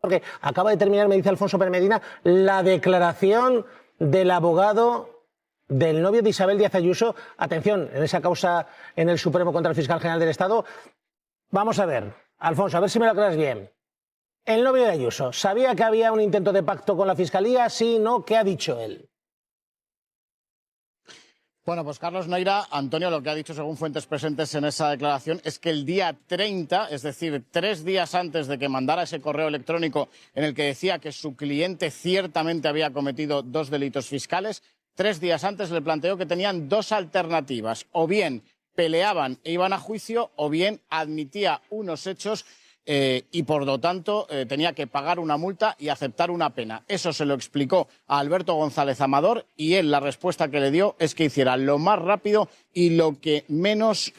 porque acaba de terminar, me dice Alfonso Pérez Medina, la declaración del abogado del novio de Isabel Díaz Ayuso. Atención, en esa causa en el Supremo contra el fiscal general del Estado. Vamos a ver, Alfonso, a ver si me lo aclaras bien. El novio de Ayuso, ¿sabía que había un intento de pacto con la Fiscalía? Sí, no, ¿qué ha dicho él? Bueno, pues Carlos Neira, Antonio, lo que ha dicho según fuentes presentes en esa declaración es que el día 30, es decir, 3 días antes de que mandara ese correo electrónico en el que decía que su cliente ciertamente había cometido 2 delitos fiscales, 3 días antes le planteó que tenían 2 alternativas, o bien peleaban e iban a juicio, o bien admitía unos hechos y por lo tanto tenía que pagar una multa y aceptar una pena. Eso se lo explicó a Alberto González Amador y él la respuesta que le dio es que hiciera lo más rápido y lo que menos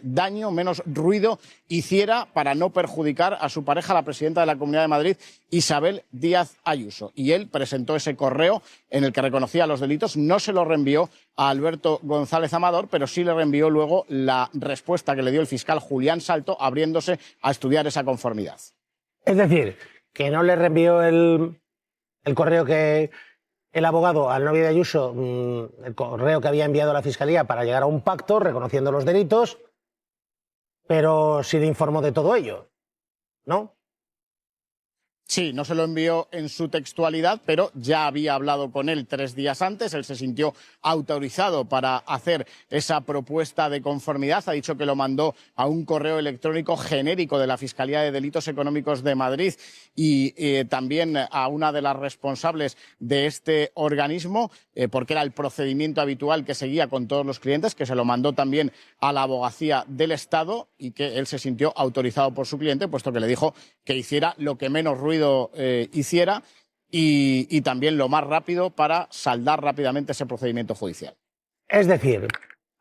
daño, menos ruido hiciera para no perjudicar a su pareja, la presidenta de la Comunidad de Madrid, Isabel Díaz Ayuso. Y él presentó ese correo en el que reconocía los delitos, no se lo reenvió a Alberto González Amador, pero sí le reenvió luego la respuesta que le dio el fiscal Julián Salto, abriéndose a estudiar esa conformidad. Es decir, que no le reenvió el correo que el abogado al novio de Ayuso, el correo que había enviado a la Fiscalía para llegar a un pacto reconociendo los delitos, pero sí le informó de todo ello, ¿no? Sí, no se lo envió en su textualidad, pero ya había hablado con él 3 días antes. Él se sintió autorizado para hacer esa propuesta de conformidad. Ha dicho que lo mandó a un correo electrónico genérico de la Fiscalía de Delitos Económicos de Madrid y también a una de las responsables de este organismo, porque era el procedimiento habitual que seguía con todos los clientes, que se lo mandó también a la Abogacía del Estado y que él se sintió autorizado por su cliente, puesto que le dijo que hiciera lo que menos ruido hiciera y también lo más rápido para saldar rápidamente ese procedimiento judicial. Es decir,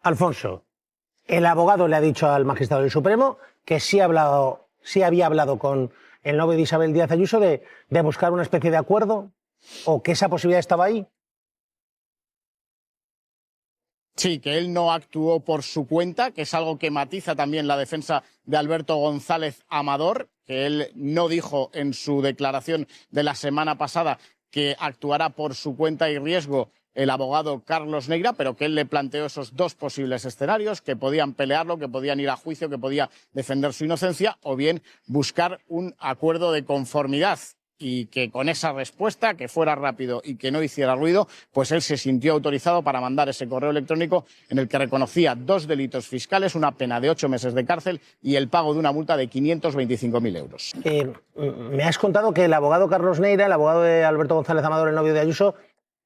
Alfonso, el abogado le ha dicho al magistrado del Supremo que sí había hablado con el novio de Isabel Díaz Ayuso de buscar una especie de acuerdo o que esa posibilidad estaba ahí. Sí, que él no actuó por su cuenta, que es algo que matiza también la defensa de Alberto González Amador, que él no dijo en su declaración de la semana pasada que actuará por su cuenta y riesgo el abogado Carlos Neira, pero que él le planteó esos 2 posibles escenarios, que podían pelearlo, que podían ir a juicio, que podía defender su inocencia, o bien buscar un acuerdo de conformidad. Y que con esa respuesta, que fuera rápido y que no hiciera ruido, pues él se sintió autorizado para mandar ese correo electrónico en el que reconocía 2 delitos fiscales, una pena de 8 meses de cárcel y el pago de una multa de 525.000 euros. Me has contado que el abogado Carlos Neira, el abogado de Alberto González Amador, el novio de Ayuso,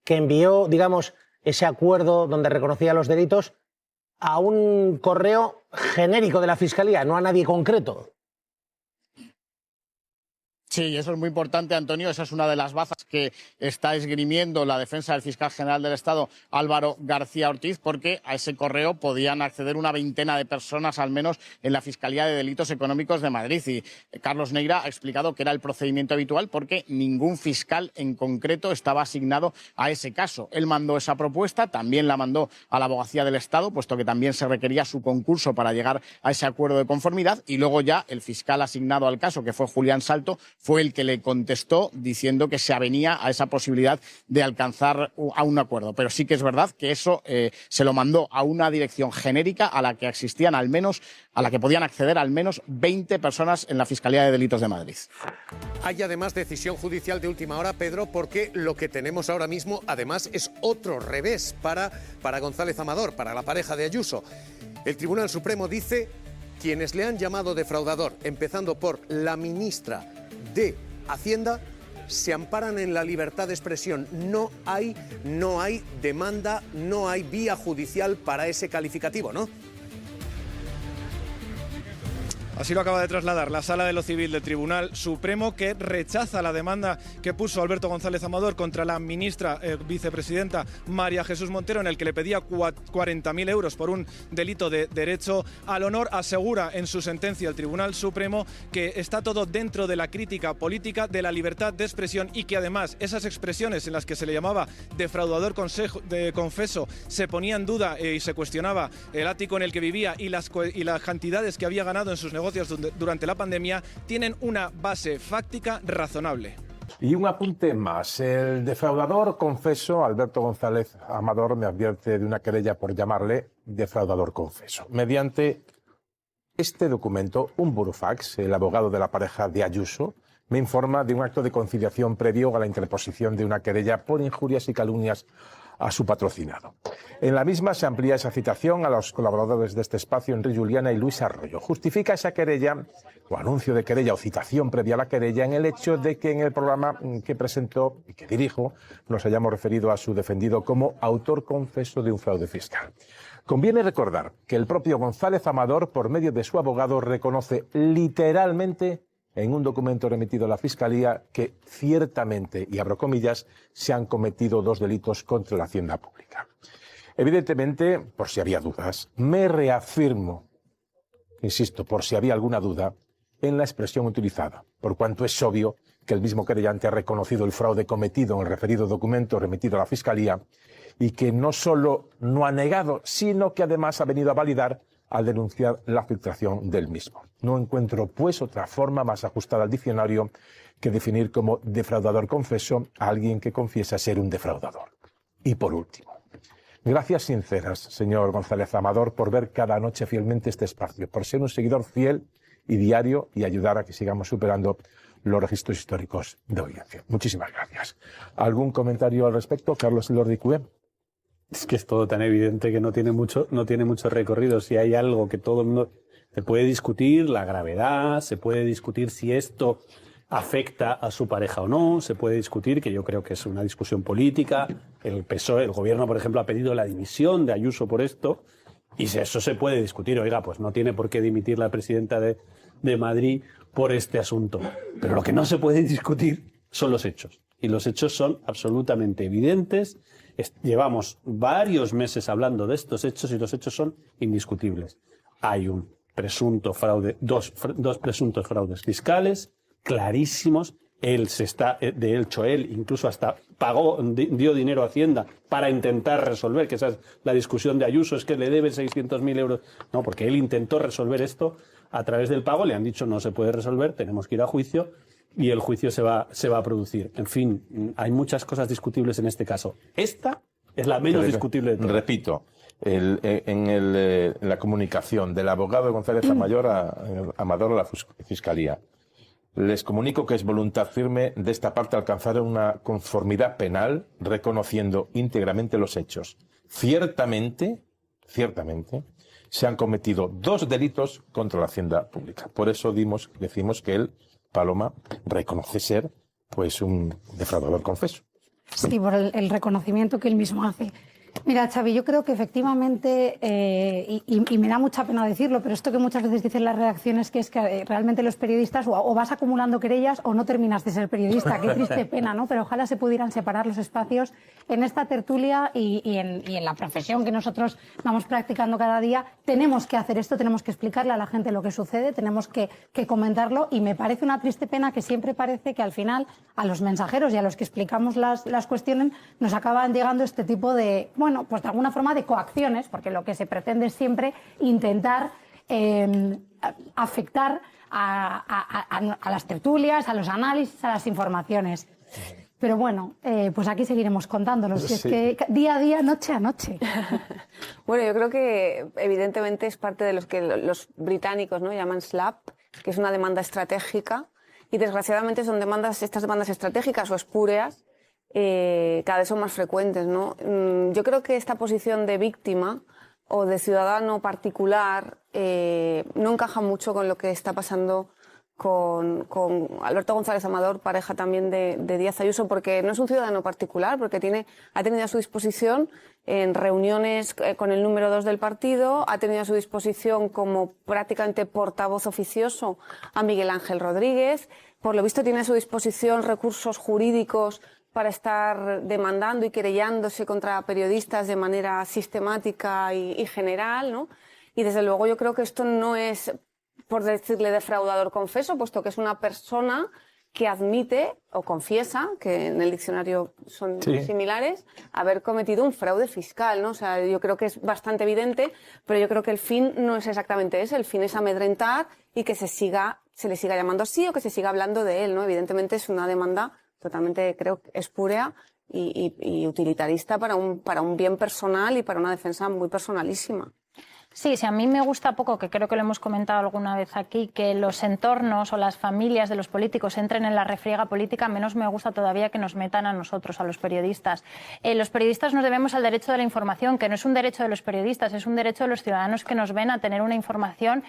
que envió, digamos, ese acuerdo donde reconocía los delitos a un correo genérico de la Fiscalía, no a nadie concreto. Sí, eso es muy importante, Antonio. Esa es una de las bazas que está esgrimiendo la defensa del fiscal general del Estado, Álvaro García Ortiz, porque a ese correo podían acceder una veintena de personas, al menos, en la Fiscalía de Delitos Económicos de Madrid. Y Carlos Neira ha explicado que era el procedimiento habitual porque ningún fiscal en concreto estaba asignado a ese caso. Él mandó esa propuesta, también la mandó a la Abogacía del Estado, puesto que también se requería su concurso para llegar a ese acuerdo de conformidad. Y luego ya el fiscal asignado al caso, que fue Julián Salto, fue el que le contestó diciendo que se avenía a esa posibilidad de alcanzar a un acuerdo. Pero sí que es verdad que eso se lo mandó a una dirección genérica a la que existían al menos, a la que podían acceder al menos 20 personas en la Fiscalía de Delitos de Madrid. Hay además decisión judicial de última hora, Pedro, porque lo que tenemos ahora mismo además es otro revés para González Amador, para la pareja de Ayuso. El Tribunal Supremo dice: quienes le han llamado defraudador, empezando por la ministra de Hacienda, se amparan en la libertad de expresión. No hay demanda, no hay vía judicial para ese calificativo, ¿no? Así lo acaba de trasladar la Sala de lo Civil del Tribunal Supremo, que rechaza la demanda que puso Alberto González Amador contra la ministra vicepresidenta María Jesús Montero, en el que le pedía 40.000 euros por un delito de derecho al honor. Asegura en su sentencia el Tribunal Supremo que está todo dentro de la crítica política, de la libertad de expresión, y que además esas expresiones en las que se le llamaba defraudador confeso se ponía en duda y se cuestionaba el ático en el que vivía y las cantidades que había ganado en sus negocios negocios durante la pandemia tienen una base fáctica razonable. Y un apunte más. El defraudador confeso, Alberto González Amador, me advierte de una querella por llamarle defraudador confeso. Mediante este documento, un burofax, el abogado de la pareja de Ayuso, me informa de un acto de conciliación previo a la interposición de una querella por injurias y calumnias a su patrocinado. En la misma se amplía esa citación a los colaboradores de este espacio, Enrique Juliana y Luis Arroyo. Justifica esa querella, o anuncio de querella, o citación previa a la querella, en el hecho de que en el programa que presentó y que dirijo nos hayamos referido a su defendido como autor confeso de un fraude fiscal. Conviene recordar que el propio González Amador, por medio de su abogado, reconoce literalmente en un documento remitido a la Fiscalía que ciertamente, y abro comillas, se han cometido 2 delitos contra la hacienda pública. Evidentemente, por si había dudas, me reafirmo, insisto, por si había alguna duda, en la expresión utilizada, por cuanto es obvio que el mismo querellante ha reconocido el fraude cometido en el referido documento remitido a la Fiscalía y que no solo no ha negado, sino que además ha venido a validar al denunciar la filtración del mismo. No encuentro, pues, otra forma más ajustada al diccionario que definir como defraudador confeso a alguien que confiesa ser un defraudador. Y por último, gracias sinceras, señor González Amador, por ver cada noche fielmente este espacio, por ser un seguidor fiel y diario y ayudar a que sigamos superando los registros históricos de audiencia. Muchísimas gracias. ¿Algún comentario al respecto, Carlos Elordi Cué? Es que es todo tan evidente que no tiene mucho recorrido. Si hay algo que todo el mundo... Se puede discutir la gravedad, se puede discutir si esto afecta a su pareja o no, se puede discutir, que yo creo que es una discusión política. El PSOE, el gobierno, por ejemplo, ha pedido la dimisión de Ayuso por esto, y si eso se puede discutir. Oiga, pues no tiene por qué dimitir la presidenta de Madrid por este asunto. Pero lo que no se puede discutir son los hechos. Y los hechos son absolutamente evidentes. Llevamos varios meses hablando de estos hechos y los hechos son indiscutibles. Hay un presunto fraude, dos presuntos fraudes fiscales clarísimos. De hecho, él incluso hasta dio dinero a Hacienda para intentar resolver, que esa es la discusión de Ayuso, es que le debe 600.000 euros. No, porque él intentó resolver esto a través del pago, le han dicho no se puede resolver, tenemos que ir a juicio, y el juicio se va a producir. En fin, hay muchas cosas discutibles en este caso. Esta es la menos discutible de todas. Repito, en la comunicación del abogado de González Amador a la Fiscalía, les comunico que es voluntad firme de esta parte alcanzar una conformidad penal reconociendo íntegramente los hechos. Ciertamente, se han cometido 2 delitos contra la hacienda pública. Por eso decimos que él, Paloma, reconoce ser pues un defraudador confeso. Sí, por el reconocimiento que él mismo hace. Mira, Xavi, yo creo que efectivamente, y me da mucha pena decirlo, pero esto que muchas veces dicen las redacciones, que es que realmente los periodistas o vas acumulando querellas o no terminas de ser periodista. Qué triste pena, ¿no? Pero ojalá se pudieran separar los espacios en esta tertulia y en la profesión que nosotros vamos practicando cada día. Tenemos que hacer esto, tenemos que explicarle a la gente lo que sucede, tenemos que comentarlo, y me parece una triste pena que siempre parece que al final a los mensajeros y a los que explicamos las cuestiones nos acaban llegando este tipo de... Bueno, pues de alguna forma de coacciones, porque lo que se pretende es siempre intentar afectar a las tertulias, a los análisis, a las informaciones. Pero bueno, pues aquí seguiremos contándolos. Sí. Es que día a día, noche a noche. Bueno, yo creo que evidentemente es parte de los que los británicos, ¿no?, llaman SLAPP, que es una demanda estratégica, y desgraciadamente son estas demandas estratégicas o espúreas, cada vez son más frecuentes, ¿no? Yo creo que esta posición de víctima o de ciudadano particular no encaja mucho con lo que está pasando con Alberto González Amador, pareja también de Díaz Ayuso, porque no es un ciudadano particular, porque ha tenido a su disposición en reuniones con el número 2 del partido, ha tenido a su disposición como prácticamente portavoz oficioso a Miguel Ángel Rodríguez, por lo visto tiene a su disposición recursos jurídicos para estar demandando y querellándose contra periodistas de manera sistemática y general, ¿no? Y desde luego yo creo que esto no es, por decirle, defraudador confeso, puesto que es una persona que admite o confiesa, que en el diccionario son similares, haber cometido un fraude fiscal, ¿no? O sea, yo creo que es bastante evidente, pero yo creo que el fin no es exactamente ese. El fin es amedrentar y que se le siga llamando así o que se siga hablando de él, ¿no? Evidentemente es una demanda totalmente, creo, espúrea y utilitarista para un bien personal y para una defensa muy personalísima. Sí, a mí me gusta poco, que creo que lo hemos comentado alguna vez aquí, que los entornos o las familias de los políticos entren en la refriega política, menos me gusta todavía que nos metan a nosotros, a los periodistas. Los periodistas nos debemos al derecho de la información, que no es un derecho de los periodistas, es un derecho de los ciudadanos que nos ven a tener una información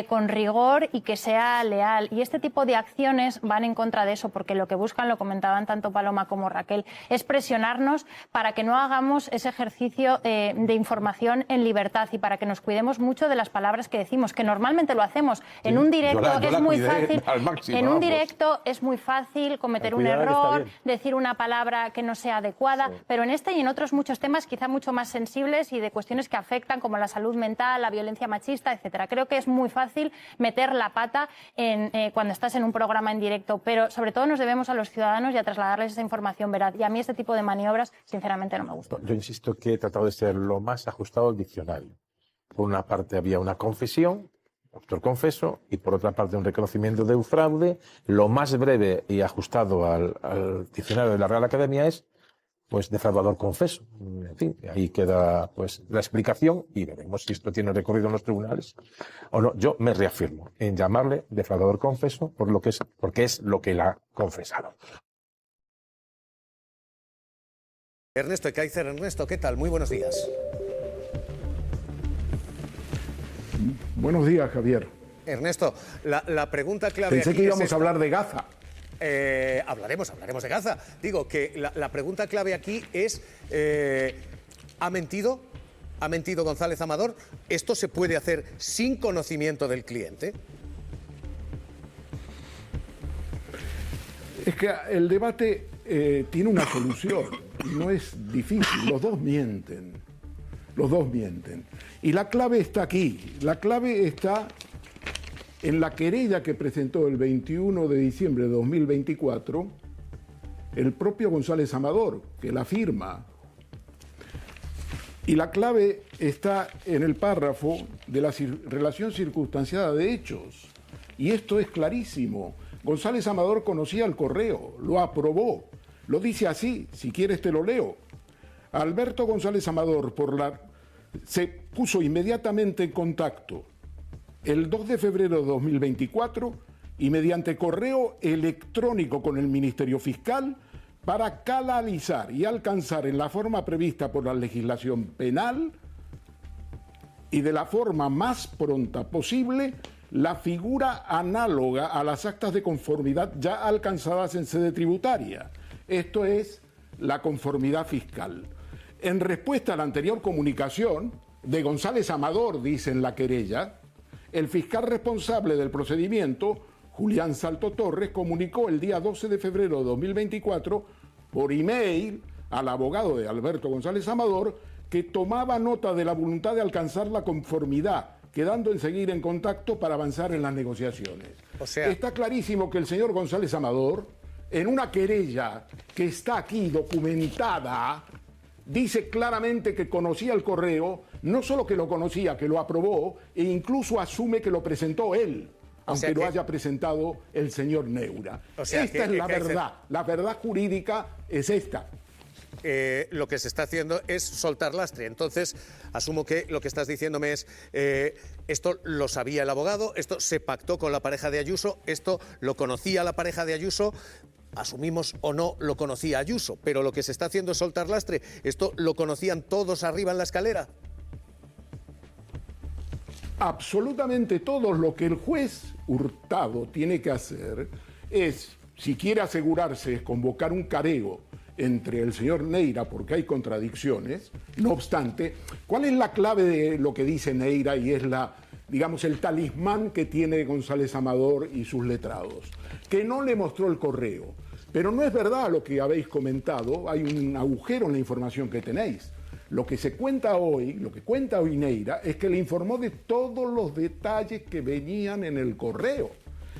con rigor y que sea leal. Y este tipo de acciones van en contra de eso, porque lo que buscan, lo comentaban tanto Paloma como Raquel, es presionarnos para que no hagamos ese ejercicio de información en libertad y para que nos cuidemos mucho de las palabras que decimos, que normalmente lo hacemos. En un directo es muy fácil. En un directo es muy fácil cometer un error, decir una palabra que no sea adecuada, pero en este y en otros muchos temas quizá mucho más sensibles y de cuestiones que afectan como la salud mental, la violencia machista, etcétera. Creo que es muy fácil meter la pata cuando estás en un programa en directo, pero sobre todo nos debemos a los ciudadanos y a trasladarles esa información veraz. Y a mí este tipo de maniobras, sinceramente, no me gustan. Yo insisto que he tratado de ser lo más ajustado al diccionario. Por una parte había una confesión, doctor confeso, y por otra parte un reconocimiento de un fraude. Lo más breve y ajustado al diccionario de la Real Academia es, pues, defraudador confeso. En fin, ahí queda, pues, la explicación y veremos si esto tiene recorrido en los tribunales o no. Yo me reafirmo en llamarle defraudador confeso porque es lo que él ha confesado. Ernesto Ekaizer. Ernesto, ¿qué tal? Muy buenos días. Buenos días, Javier. Ernesto, la pregunta clave. Pensé que íbamos a hablar de Gaza. Hablaremos de Gaza. Digo que la pregunta clave aquí es, ¿ha mentido? ¿Ha mentido González Amador? ¿Esto se puede hacer sin conocimiento del cliente? Es que el debate tiene una solución. No es difícil. Los dos mienten. Los dos mienten. Y la clave está aquí. La clave está en la querella que presentó el 21 de diciembre de 2024 el propio González Amador, que la firma. Y la clave está en el párrafo de la relación circunstanciada de hechos. Y esto es clarísimo. González Amador conocía el correo, lo aprobó. Lo dice así, si quieres te lo leo. Alberto González Amador se puso inmediatamente en contacto el 2 de febrero de 2024 y mediante correo electrónico con el Ministerio Fiscal para canalizar y alcanzar en la forma prevista por la legislación penal y de la forma más pronta posible la figura análoga a las actas de conformidad ya alcanzadas en sede tributaria. Esto es la conformidad fiscal. En respuesta a la anterior comunicación de González Amador, dice en la querella, el fiscal responsable del procedimiento, Julián Salto Torres, comunicó el día 12 de febrero de 2024 por email al abogado de Alberto González Amador que tomaba nota de la voluntad de alcanzar la conformidad, quedando en seguir en contacto para avanzar en las negociaciones. O sea, está clarísimo que el señor González Amador, en una querella que está aquí documentada, dice claramente que conocía el correo, no solo que lo conocía, que lo aprobó, e incluso asume que lo presentó él, aunque lo haya presentado el señor Neura. Esta es la verdad. La verdad jurídica es esta. Lo que se está haciendo es soltar lastre. Entonces, asumo que lo que estás diciéndome es, esto lo sabía el abogado, esto se pactó con la pareja de Ayuso, esto lo conocía la pareja de Ayuso, asumimos o no lo conocía Ayuso, pero lo que se está haciendo es soltar lastre. ¿Esto lo conocían todos arriba en la escalera? Absolutamente todo. Lo que el juez Hurtado tiene que hacer es, si quiere asegurarse, es convocar un careo entre el señor Neira, porque hay contradicciones. No obstante, ¿cuál es la clave de lo que dice Neira y es digamos, el talismán que tiene González Amador y sus letrados? Que no le mostró el correo. Pero no es verdad lo que habéis comentado, hay un agujero en la información que tenéis. Lo que se cuenta hoy, lo que cuenta hoy Neira, es que le informó de todos los detalles que venían en el correo.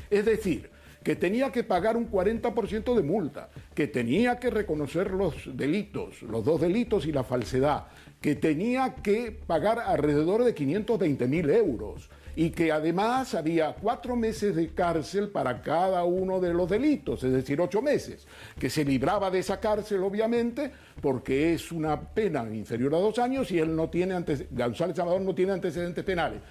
Es decir, que tenía que pagar un 40% de multa, que tenía que reconocer los delitos, los 2 delitos y la falsedad, que tenía que pagar alrededor de 520.000 euros y que además había 4 meses de cárcel para cada uno de los delitos, es decir, 8 meses, que se libraba de esa cárcel obviamente porque es una pena inferior a 2 años y él no tiene González Amador no tiene antecedentes penales.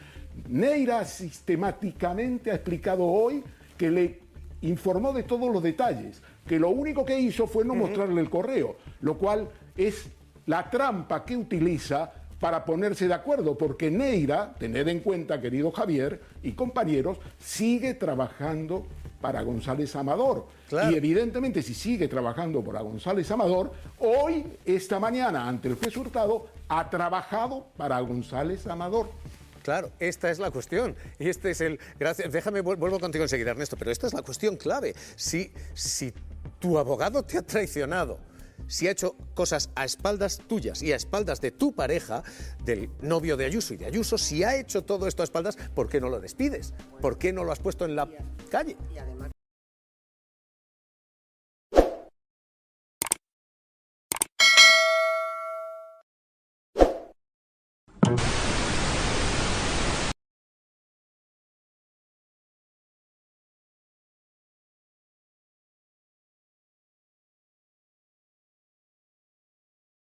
Neira sistemáticamente ha explicado hoy que le informó de todos los detalles, que lo único que hizo fue no mostrarle el correo, lo cual es la trampa que utiliza para ponerse de acuerdo, porque Neira, tened en cuenta, querido Javier y compañeros, sigue trabajando para González Amador. Claro. Y evidentemente, si sigue trabajando para González Amador, hoy, esta mañana, ante el juez Hurtado, ha trabajado para González Amador. Claro, esta es la cuestión. Y este es el... Gracias. Déjame, vuelvo contigo enseguida, Ernesto, pero esta es la cuestión clave. Si tu abogado te ha traicionado, si ha hecho cosas a espaldas tuyas y a espaldas de tu pareja, del novio de Ayuso y de Ayuso, si ha hecho todo esto a espaldas, ¿por qué no lo despides? ¿Por qué no lo has puesto en la calle?